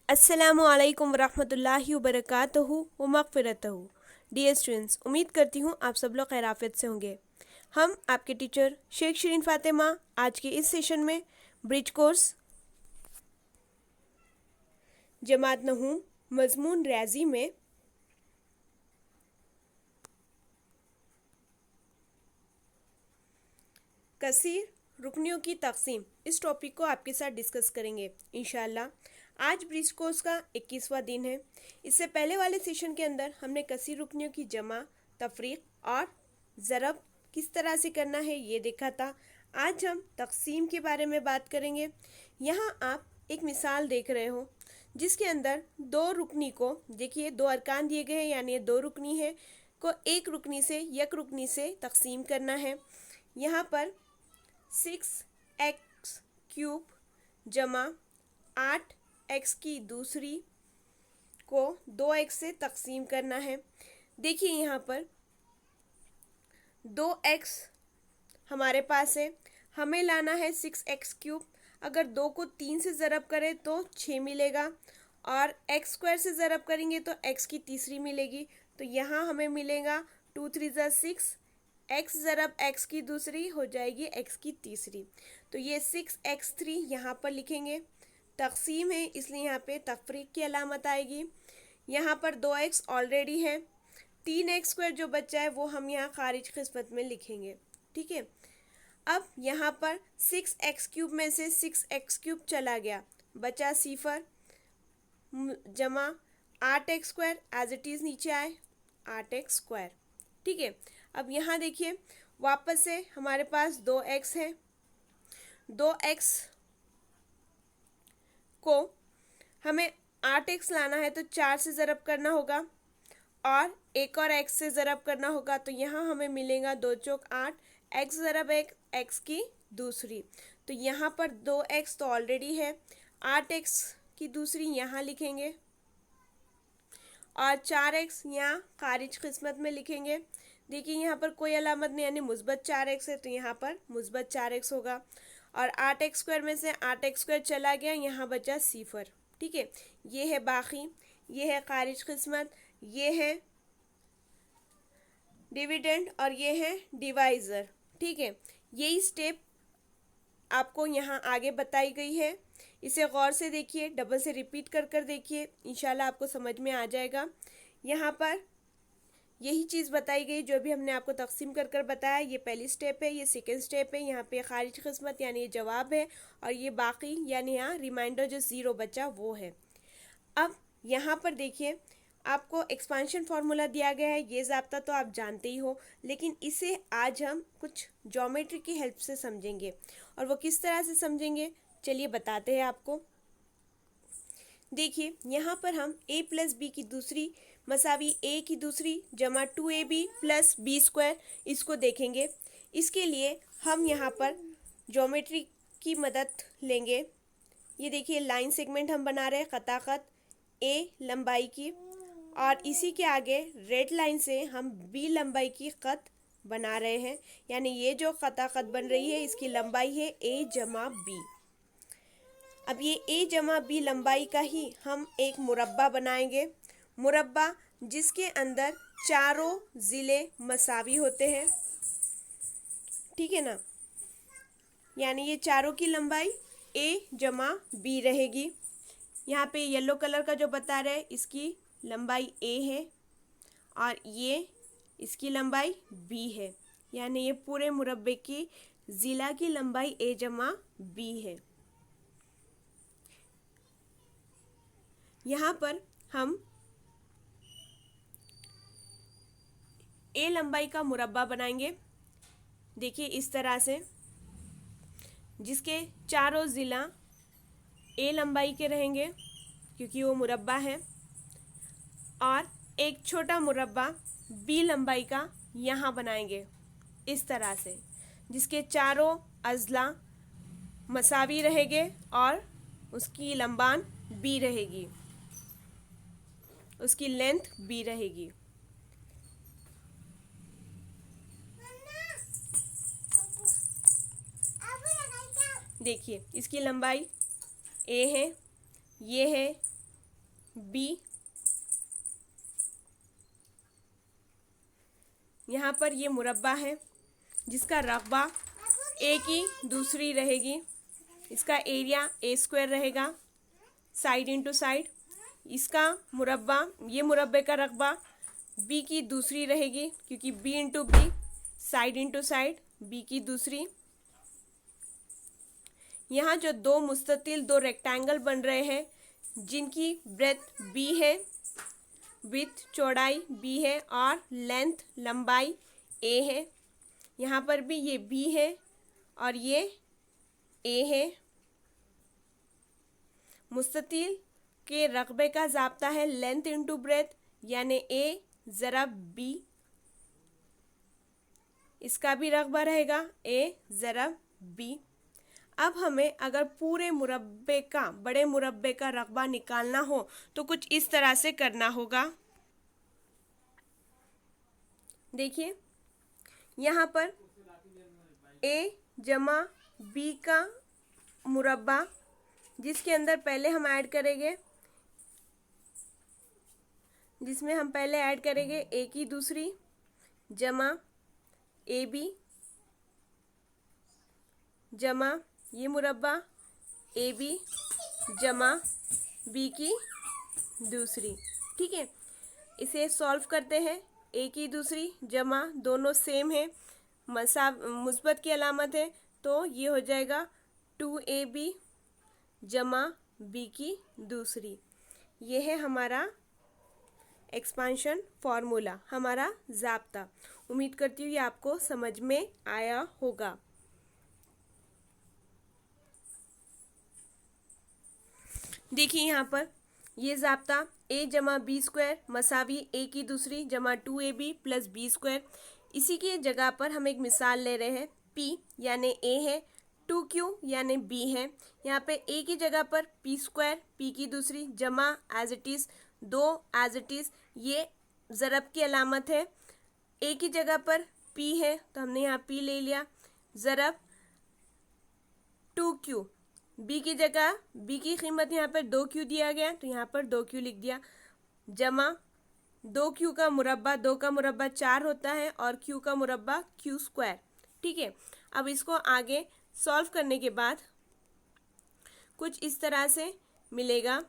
अस्सलामुअलैकुम वरहमतुल्लाहि वबरकातुहू व मग़फ़िरतहू। डियर स्टूडेंट्स, उम्मीद करती हूँ आप सब लोग खैराफियत से होंगे। हम आपके टीचर शेख शिरीन फ़ातिमा आज के इस सेशन में ब्रिज कोर्स जमात नहू मज़मून रियाजी में कसीर रुकनियों की तक़सीम इस टॉपिक को आपके साथ डिस्कस करेंगे इंशाअल्लाह। आज ब्रिज कोर्स का 21वां दिन है। इससे पहले वाले सेशन के अंदर हमने कसीर रुकनियों की जमा, तफरीक और ज़रब किस तरह से करना है ये देखा था। आज हम तक़सीम के बारे में बात करेंगे। यहाँ आप एक मिसाल देख रहे हो जिसके अंदर दो रुकनी को देखिए, दो अरकान दिए गए हैं, यानी दो रुकनी है को एक रुकनी से यक रुकनी से तक़सीम करना है। यहाँ पर 6x³ जमा 8x की दूसरी को 2x से तक़सीम करना है। देखिए यहाँ पर 2x हमारे पास है, हमें लाना है 6x³। अगर 2 को 3 से ज़रब करें तो 6 मिलेगा और x² से ज़रब करेंगे तो x की तीसरी मिलेगी। तो यहाँ हमें मिलेगा 2 3 ज़ा 6, x ज़रब x की दूसरी हो जाएगी x की तीसरी। तो ये 6x3 यहाँ पर लिखेंगे। तक़सीम है इसलिए यहाँ पे तफरीक की अलामत आएगी। यहाँ पर 2x ऑलरेडी है, 3x² जो बचा है वो हम यहाँ खारिज क़िस्मत में लिखेंगे। ठीक है, अब यहाँ पर 6x³ में से 6x³ चला गया, बचा सिफर जमा 8x² एज इट इज़ नीचे आए 8x²। ठीक है, अब यहाँ देखिए वापस से हमारे पास 2x है। 2x को हमें 8x लाना है तो 4 से ज़रब करना होगा और एक और x से ज़रब करना होगा। तो यहाँ हमें मिलेगा 2 चौक 8, x ज़रब एक x की दूसरी। तो यहाँ पर 2x तो ऑलरेडी है, 8x की दूसरी यहाँ लिखेंगे और 4x यहाँ खारिज क़िस्मत में लिखेंगे। देखिए यहाँ पर कोई अलामत नहीं, यानी मुस्बत 4x है तो यहाँ पर मुस्बत 4x होगा और 8x² में से 8x² चला गया, यहाँ बचा सिफर। ठीक है, ये है बाकी, ये है खारिज क़िस्मत, ये है डिविडेंड और ये है डिवाइज़र। ठीक है, यही स्टेप आपको यहाँ आगे बताई गई है। इसे गौर से देखिए, डबल से रिपीट कर कर देखिए, इंशाल्लाह आपको समझ में आ जाएगा। यहाँ पर यही चीज़ बताई गई जो भी हमने आपको तक़सीम कर कर बताया। ये पहली स्टेप है, ये सेकंड स्टेप है। यहाँ पे खारिज क़िस्मत यानी ये जवाब है और ये बाकी यानी यहाँ रिमाइंडर जो ज़ीरो बचा वो है। अब यहाँ पर देखिए आपको एक्सपांशन फार्मूला दिया गया है, ये ज़ाब्ता तो आप जानते ही हो, लेकिन इसे आज हम कुछ ज्योमेट्री की हेल्प से समझेंगे। और वो किस तरह से समझेंगे चलिए बताते हैं आपको। देखिए यहाँ पर हम a + b की दूसरी मसावी a की दूसरी जमा 2ab + b² इसको देखेंगे। इसके लिए हम यहाँ पर ज्योमेट्री की मदद लेंगे। ये देखिए लाइन सेगमेंट हम बना रहे हैं ख़ताख़त a लंबाई की और इसी के आगे रेड लाइन से हम b लंबाई की ख़त बना रहे हैं, यानी ये जो ख़ताख़त बन रही है इसकी लंबाई है a जमा b। अब ये a जमा b लंबाई का ही हम एक मुरब्बा बनाएंगे, मुरब्बा जिसके अंदर चारों ज़िले मसावी होते हैं। ठीक है ना, यानी ये चारों की लंबाई a जमा b रहेगी। यहाँ पे येलो कलर का जो बता रहे हैं इसकी लंबाई a है और ये इसकी लंबाई b है, यानी ये पूरे मुरब्बे की ज़िला की लंबाई a जमा b है। यहाँ पर हम a लंबाई का मुरब्बा बनाएंगे। देखिए इस तरह से, जिसके चारों ज़िला a लंबाई के रहेंगे क्योंकि वो मुरब्बा है, और एक छोटा मुरब्बा b लंबाई का यहाँ बनाएंगे इस तरह से, जिसके चारों अज़ला मसावी रहेंगे और उसकी लंबान b रहेगी, उसकी लेंथ b रहेगी। देखिए इसकी लंबाई a है, ये है बी, यहाँ पर ये मुरब्बा है जिसका रकबा ए की दूसरी रहेगी, इसका एरिया ए स्क्वायर रहेगा, साइड इंटू साइड। इसका मुरब्बा, ये मुरब्बे का रकबा बी की दूसरी रहेगी क्योंकि B into B, side into side, B की दूसरी। यहाँ जो दो मुस्ततिल दो रेक्टेंगल बन रहे हैं जिनकी ब्रेथ बी है, विड्थ चौड़ाई बी है और लेंथ लंबाई ए है, यहाँ पर भी ये बी है और ये ए है। मुस्ततिल के रकबे का ज़ाब्ता है लेंथ इंटू ब्रेथ, यानी ए ज़रब बी। इसका भी रकबा रहेगा ए ज़रब बी। अब हमें अगर पूरे मुरब्बे का, बड़े मुरब्बे का रकबा निकालना हो तो कुछ इस तरह से करना होगा। देखिए यहाँ पर ए जमा बी का मुरब्बा, जिसके अंदर पहले हम ऐड करेंगे, जिसमें हम पहले ऐड करेंगे ए की दूसरी जमा ए बी जमा ये मुरब्बा ए बी जमा बी की दूसरी। ठीक है, इसे सॉल्व करते हैं। ए की दूसरी जमा, दोनों सेम है, मुस्बत की अलामत है, तो ये हो जाएगा 2ab जमा बी की दूसरी। ये है हमारा एक्सपांशन फॉर्मूला, हमारा ज़ाब्ता। उम्मीद करती हूँ ये आपको समझ में आया होगा। देखिए यहाँ पर ये ज़ाब्ता ए जमा बी स्क्वायर मसावी ए की दूसरी जमा 2ab प्लस बी स्क्वायर। इसी की जगह पर हम एक मिसाल ले रहे हैं। p यानी a है, 2q यानी b है। यहाँ पे a की जगह पर p स्क्वायर p की दूसरी जमा as it is 2 as it is, ये ज़रब की अलामत है। a की जगह पर p है तो हमने यहाँ p ले लिया, ज़रब 2q। b की जगह b की कीमत यहाँ पर 2q दिया गया तो यहाँ पर 2q लिख दिया, जमा 2q का मुरब्बा, 2 का मुरब्बा 4 होता है और q का मुरब्बा q स्क्वायर। ठीक है, अब इसको आगे सॉल्व करने के बाद कुछ इस तरह से मिलेगा।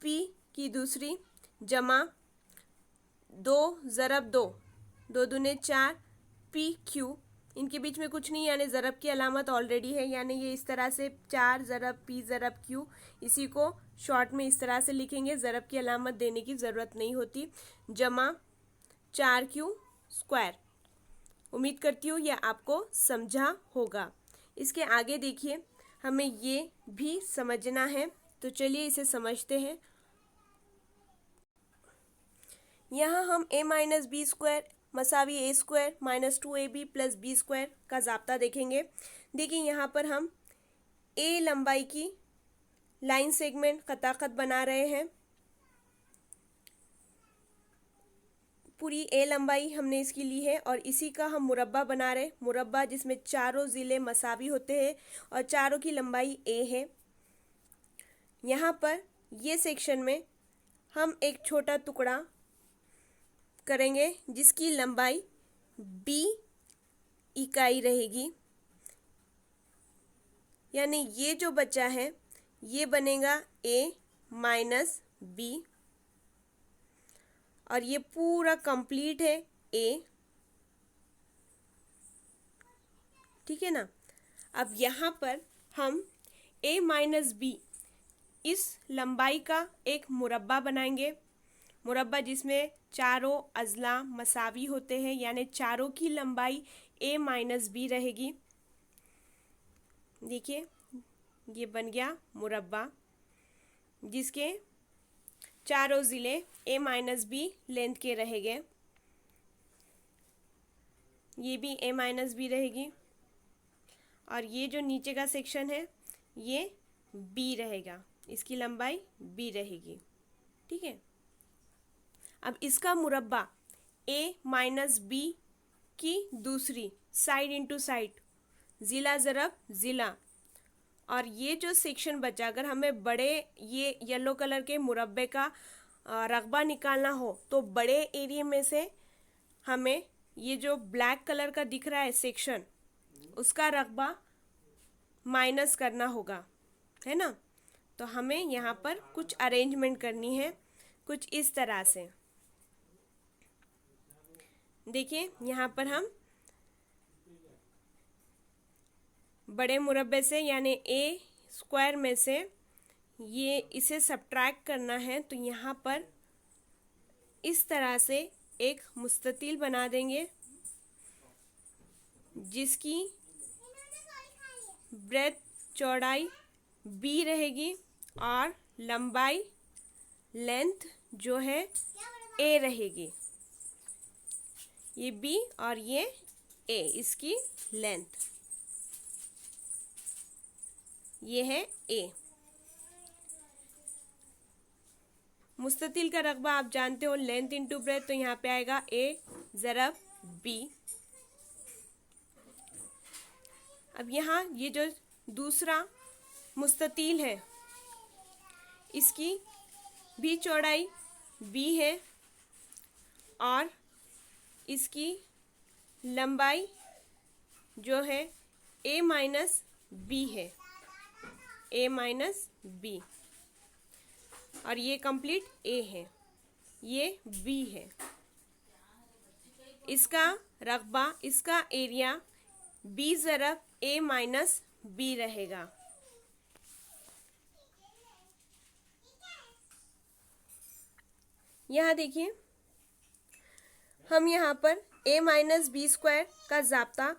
p की दूसरी जमा 2 ज़रब 2, 2 दूने 4, p q, इनके बीच में कुछ नहीं यानी ज़रब की अलामत ऑलरेडी है, यानी ये इस तरह से 4 ज़रब p ज़रब q। इसी को शॉर्ट में इस तरह से लिखेंगे, ज़रब की अलामत देने की ज़रूरत नहीं होती, जमा 4q स्क्वायर। उम्मीद करती हूँ यह आपको समझा होगा। इसके आगे देखिए हमें ये भी समझना है, तो चलिए इसे समझते हैं। यहाँ हम a माइनस बी स्क्वायर मसावी A square minus 2ab plus B square का ज़ाब्ता देखेंगे। देखिए यहाँ पर हम a लंबाई की लाइन सेगमेंट कताकत बना रहे हैं। पूरी a लंबाई हमने इसकी ली है और इसी का हम मुरब्बा बना रहे हैं। मुरब्बा जिसमें चारों ज़िले मसावी होते हैं और चारों की लंबाई a है। यहाँ पर ये सेक्शन में हम एक छोटा टुकड़ा करेंगे जिसकी लंबाई b इकाई रहेगी, यानी ये जो बचा है ये बनेगा a माइनस b और ये पूरा कंप्लीट है a। ठीक है ना। अब यहाँ पर हम a माइनस b इस लंबाई का एक मुरब्बा बनाएंगे। मुरब्बा जिसमें चारों अज़ला मसावी होते हैं, यानी चारों की लंबाई a माइनस बी रहेगी। देखिए ये बन गया मुरब्बा जिसके चारों ज़िले a माइनस बी लेंथ के रहेंगे। ये भी a माइनस बी रहेगी और ये जो नीचे का सेक्शन है ये b रहेगा, इसकी लंबाई b रहेगी। ठीक है, अब इसका मुरब्बा a माइनस बी की दूसरी साइड इंटू साइड, ज़िला ज़रब ज़िला, और ये जो सेक्शन बचा, अगर हमें बड़े ये येलो कलर के मुरब्बे का रकबा निकालना हो तो बड़े एरिया में से हमें ये जो ब्लैक कलर का दिख रहा है सेक्शन, उसका रकबा माइनस करना होगा, है ना। तो हमें यहाँ पर कुछ अरेंजमेंट करनी है, कुछ इस तरह से। देखिए यहाँ पर हम बड़े मुरब्बे से यानी ए स्क्वायर में से ये इसे सब्ट्रैक्ट करना है, तो यहाँ पर इस तरह से एक मुस्ततिल बना देंगे जिसकी ब्रेथ चौड़ाई बी रहेगी और लंबाई लेंथ जो है ए रहेगी। ये बी और ये ए, इसकी लेंथ ये है ए। मुस्ततिल का रकबा आप जानते हो लेंथ इंटू ब्रेथ, तो यहाँ पे आएगा ए ज़रब बी। अब यहाँ ये जो दूसरा मुस्ततिल है इसकी भी चौड़ाई बी है और इसकी लंबाई जो है ए माइनस बी है, ए माइनस बी, और ये कंप्लीट ए है, ये बी है। इसका रकबा, इसका एरिया बी ज़रब ए माइनस बी रहेगा। यहाँ देखिए हम यहाँ पर a माइनस बी स्क्वायर का ज़ाब्ता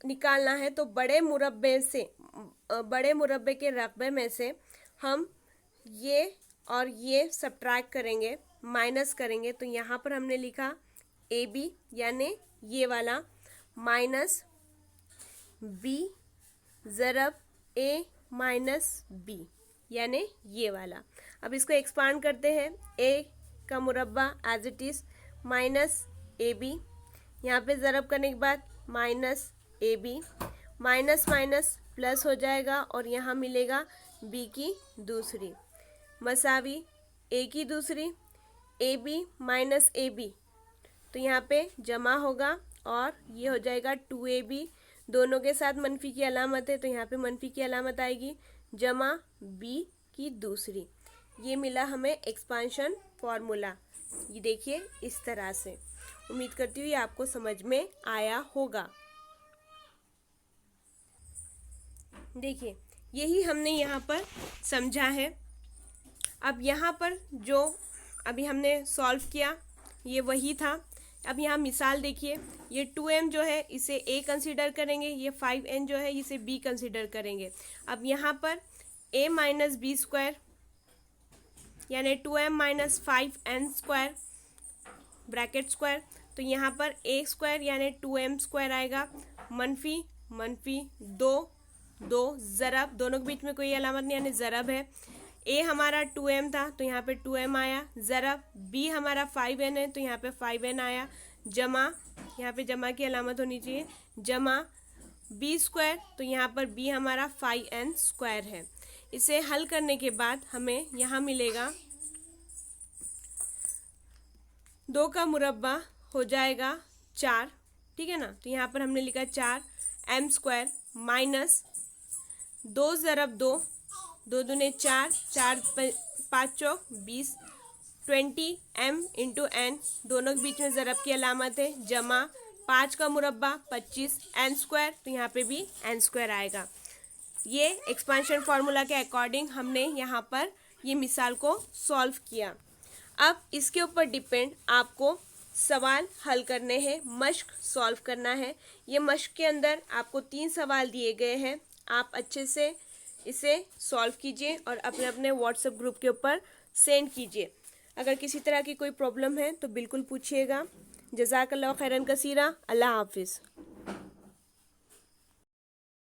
निकालना है, तो बड़े मुरब्बे के रकबे में से हम ये और ये सब्ट्रैक्ट करेंगे, माइनस करेंगे। तो यहाँ पर हमने लिखा ए बी यानी ये वाला माइनस बी ज़रब ए माइनस बी यानी ये वाला। अब इसको एक्सपांड करते हैं, ए का मुरब्बा as it is minus A B, यहाँ पे ज़रब करने के बाद minus A B, minus minus plus हो जाएगा और यहाँ मिलेगा बी की दूसरी मसावी ए की दूसरी, A B minus A B, तो यहाँ पे जमा होगा और ये हो जाएगा 2ab, दोनों के साथ मनफी की अलामत है तो यहाँ पे मनफी की अलामत आएगी, जमा बी की दूसरी। ये मिला हमें एक्सपांशन फॉर्मूला। ये देखिए इस तरह से। उम्मीद करती हूँ ये आपको समझ में आया होगा। देखिए यही हमने यहाँ पर समझा है। अब यहाँ पर जो अभी हमने सॉल्व किया ये वही था। अब यहाँ मिसाल देखिए, ये 2m जो है इसे a कंसीडर करेंगे, ये 5n जो है इसे b कंसीडर करेंगे। अब यहाँ पर a माइनस बी स्क्वायर यानी 2m minus 5n square bracket square, तो यहाँ पर a स्क्वायर यानी 2m स्क्वायर आएगा, मनफी मनफी 2 2 ज़रब, दोनों के बीच में कोई अलामत नहीं यानी ज़रब है। a हमारा 2m था तो यहाँ पे 2m आया, ज़रब b हमारा 5n है तो यहाँ पे 5n आया, जमा यहाँ पे जमा की अलामत होनी चाहिए, जमा b स्क्वायर, तो यहाँ पर b हमारा 5n स्क्वायर है। इसे हल करने के बाद हमें यहाँ मिलेगा 2 का मुरब्बा हो जाएगा 4, ठीक है ना। तो यहाँ पर हमने लिखा 4m स्क्वायर माइनस 2 ज़रब 2, 2 दूने 4, 4 5 चौक 20, 20m इंटू n, दोनों के बीच में ज़रब की अलामत है, जमा 5 का मुरब्बा 25 n स्क्वायर, तो यहाँ पे भी n स्क्वायर आएगा। ये एक्सपांशन फार्मूला के अकॉर्डिंग हमने यहाँ पर ये मिसाल को सॉल्व किया। अब इसके ऊपर डिपेंड आपको सवाल हल करने हैं, मश्क सॉल्व करना है। ये मश्क के अंदर आपको 3 सवाल दिए गए हैं, आप अच्छे से इसे सॉल्व कीजिए और अपने अपने व्हाट्सएप ग्रुप के ऊपर सेंड कीजिए। अगर किसी तरह की कोई प्रॉब्लम है तो बिल्कुल पूछिएगा। जज़ाकल्लाह खैरन कसीरा। अल्लाह हाफिज़।